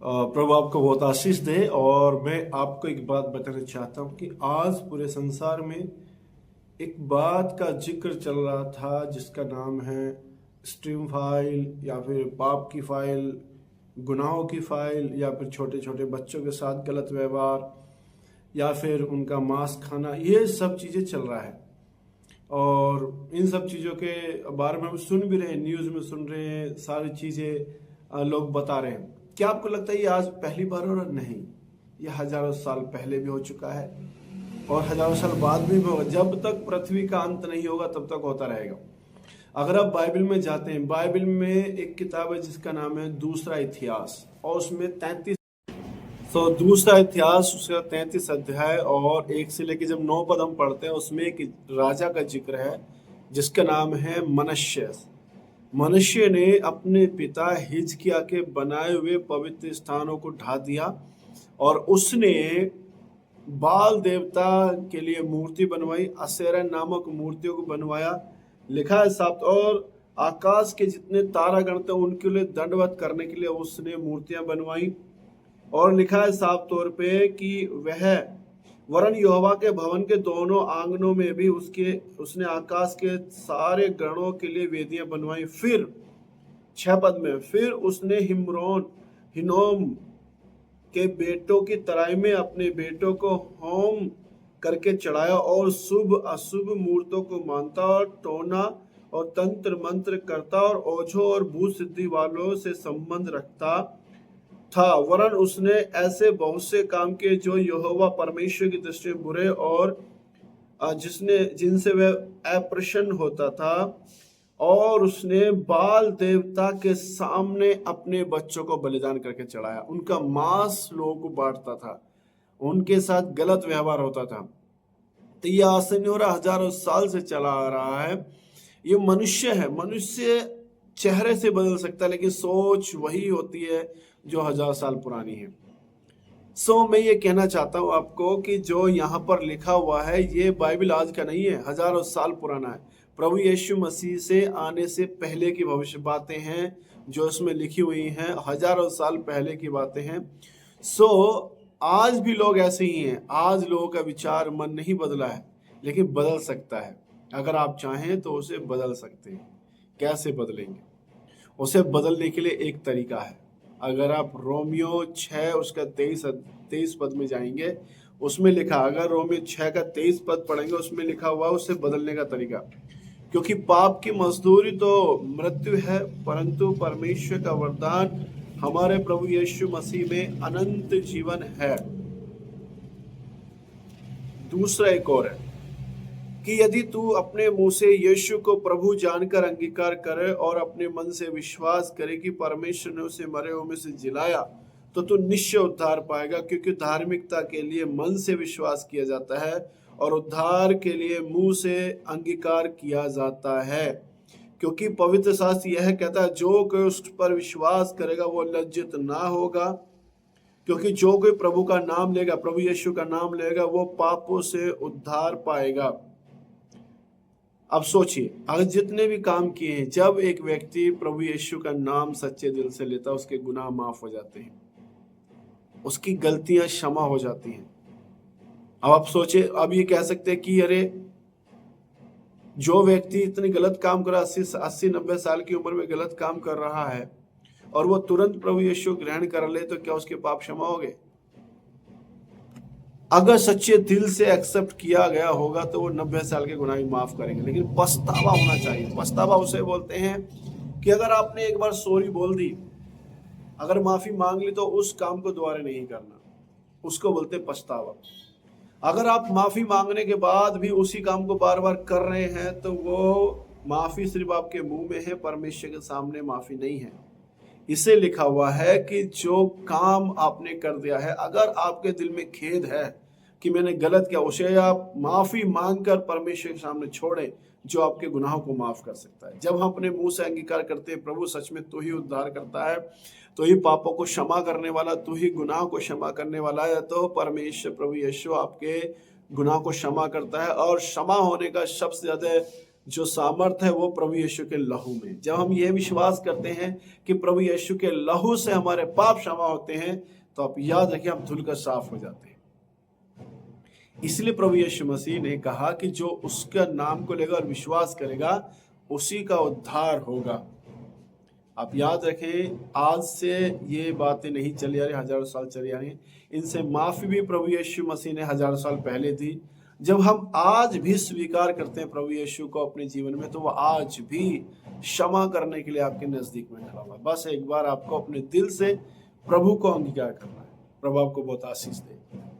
प्रभु आपको बहुत आशीष दे। और मैं आपको एक बात बताना चाहता हूँ कि आज पूरे संसार में एक बात का जिक्र चल रहा था जिसका नाम है स्ट्रीम फाइल, या फिर पाप की फाइल, गुनाहों की फाइल, या फिर छोटे छोटे बच्चों के साथ गलत व्यवहार, या फिर उनका मांस खाना। ये सब चीज़ें चल रहा है और इन सब चीज़ों के बारे में हम सुन भी रहे हैं, न्यूज़ में सुन रहे हैं, सारी चीज़ें लोग बता रहे हैं। क्या आपको लगता है ये आज पहली बार हो रहा? नहीं, ये हजारों साल पहले भी हो चुका है और हजारों साल बाद भी होगा। जब तक पृथ्वी का अंत नहीं होगा तब तक होता रहेगा। अगर आप बाइबल में जाते हैं, बाइबल में एक किताब है जिसका नाम है दूसरा इतिहास, और उसमें 33 दूसरा इतिहास उसका 33 अध्याय और 1 से लेकर जब 9 पद हम पढ़ते हैं, उसमें एक राजा का जिक्र है जिसका नाम है मनुष्य। मनुष्य ने अपने पिता हिजकिय्याह के बनाए हुए पवित्र स्थानों को ढा दिया और उसने बाल देवता के लिए मूर्ति बनवाई, असेरा नामक मूर्तियों को बनवाया। लिखा है साफ, और आकाश के जितने तारागण थे उनके लिए दंडवत करने के लिए उसने मूर्तियां बनवाई। और लिखा है साफ तौर पे कि वह वरन यहोवा के भवन के दोनों आंगनों में भी उसने आकाश के सारे गणों के लिए वेदियां बनवाई। फिर 6 पद में, फिर उसने हिनोम के बेटों की तराई में अपने बेटों को होम करके चढ़ाया और शुभ अशुभ मूर्तों को मानता और टोना और तंत्र मंत्र करता और ओझों और भूत सिद्धि वालों से संबंध रखता था। वरन उसने ऐसे बहुत से काम किए जो यहोवा परमेश्वर की दृष्टि में बुरे और जिनसे वह अप्रसन्न होता था। और उसने बाल देवता के सामने अपने बच्चों को बलिदान करके चढ़ाया, उनका मांस लोगों को बांटता था, उनके साथ गलत व्यवहार होता था। तो ये आज से नहीं हो रहा, हजारों साल से चला आ रहा है। ये मनुष्य है, मनुष्य चेहरे से बदल सकता है लेकिन सोच वही होती है जो 1000 साल पुरानी है। मैं ये कहना चाहता हूँ आपको कि जो यहाँ पर लिखा हुआ है ये बाइबल आज का नहीं है, हजारों साल पुराना है। प्रभु यीशु मसीह से आने से पहले की भविष्य बातें हैं जो इसमें लिखी हुई हैं, हजारों साल पहले की बातें हैं। आज भी लोग ऐसे ही हैं। आज लोगों का विचार मन नहीं बदला है लेकिन बदल सकता है। अगर आप चाहें तो उसे बदल सकते हैं। कैसे बदलेंगे? उसे बदलने के लिए एक तरीका है। अगर आप रोमियो 6 उसका 23 पद में जाएंगे, उसमें लिखा, अगर रोमियो 6 का 23 पद पढ़ेंगे उसमें लिखा हुआ उसे बदलने का तरीका। क्योंकि पाप की मजदूरी तो मृत्यु है, परंतु परमेश्वर का वरदान हमारे प्रभु यीशु मसीह में अनंत जीवन है। दूसरा एक और है कि यदि तू अपने मुंह से यीशु को प्रभु जानकर अंगीकार करे और अपने मन से विश्वास करे कि परमेश्वर ने उसे मरे हुए में से जिलाया, तो तू निश्चय उद्धार पाएगा। क्योंकि धार्मिकता के लिए मन से विश्वास किया जाता है और उद्धार के लिए मुंह से अंगीकार किया जाता है। क्योंकि पवित्र शास्त्र यह कहता है, जो कोई उस पर विश्वास करेगा वो लज्जित ना होगा। क्योंकि जो कोई प्रभु का नाम लेगा, प्रभु यीशु का नाम लेगा, वो पापों से उद्धार पाएगा। अब सोचिए, अगर जितने भी काम किए हैं, जब एक व्यक्ति प्रभु यीशु का नाम सच्चे दिल से लेता है, उसके गुनाह माफ हो जाते हैं, उसकी गलतियां क्षमा हो जाती हैं। अब आप सोचिए, अब ये कह सकते हैं कि अरे जो व्यक्ति इतने गलत काम कर रहा है, 80-90 साल की उम्र में गलत काम कर रहा है और वो तुरंत प्रभु यीशु ग्रहण कर ले, तो क्या उसके पाप क्षमा हो गए? अगर सच्चे दिल से एक्सेप्ट किया गया होगा तो वो 90 साल के गुनाह माफ करेंगे। लेकिन पछतावा होना चाहिए। पछतावा उसे बोलते हैं कि अगर आपने एक बार सॉरी बोल दी, अगर माफी मांग ली, तो उस काम को दोबारा नहीं करना, उसको बोलते हैं पछतावा। अगर आप माफी मांगने के बाद भी उसी काम को बार बार कर रहे हैं तो वो माफी सिर्फ आपके मुंह में है, परमेश्वर के सामने माफी नहीं है। इसे लिखा हुआ है कि जो काम आपने कर दिया है, अगर आपके दिल में खेद है कि मैंने गलत किया, उसे आप माफी मांगकर परमेश्वर के सामने छोड़ें, जो आपके गुनाहों को माफ कर सकता है। जब हम अपने मुंह से अंगीकार करते हैं, प्रभु सच में तू ही उद्धार करता है, तू ही पापों को क्षमा करने वाला, तू ही गुनाह को क्षमा करने वाला है, तो परमेश्वर प्रभु यीशु आपके गुनाह को क्षमा करता है। और क्षमा होने का सबसे ज्यादा जो सामर्थ है वो प्रभु यीशु के लहू में। जब हम यह विश्वास करते हैं कि प्रभु यीशु के लहू से हमारे पाप क्षमा होते हैं, तो आप याद रखिए हम धुलकर साफ हो जाते हैं। इसलिए प्रभु यीशु मसीह ने कहा कि जो उसका नाम को लेगा और विश्वास करेगा उसी का उद्धार होगा। आप याद रखें, आज से ये बातें नहीं चली आ रही, हजारों साल चली आ रही। इनसे माफी भी प्रभु यीशु मसीह ने हजारों साल पहले दी। जब हम आज भी स्वीकार करते हैं प्रभु यीशु को अपने जीवन में, तो वह आज भी क्षमा करने के लिए आपके नजदीक में खड़ा हुआ। बस एक बार आपको अपने दिल से प्रभु को अंगीकार करना है। प्रभु आपको बहुत आशीष दे।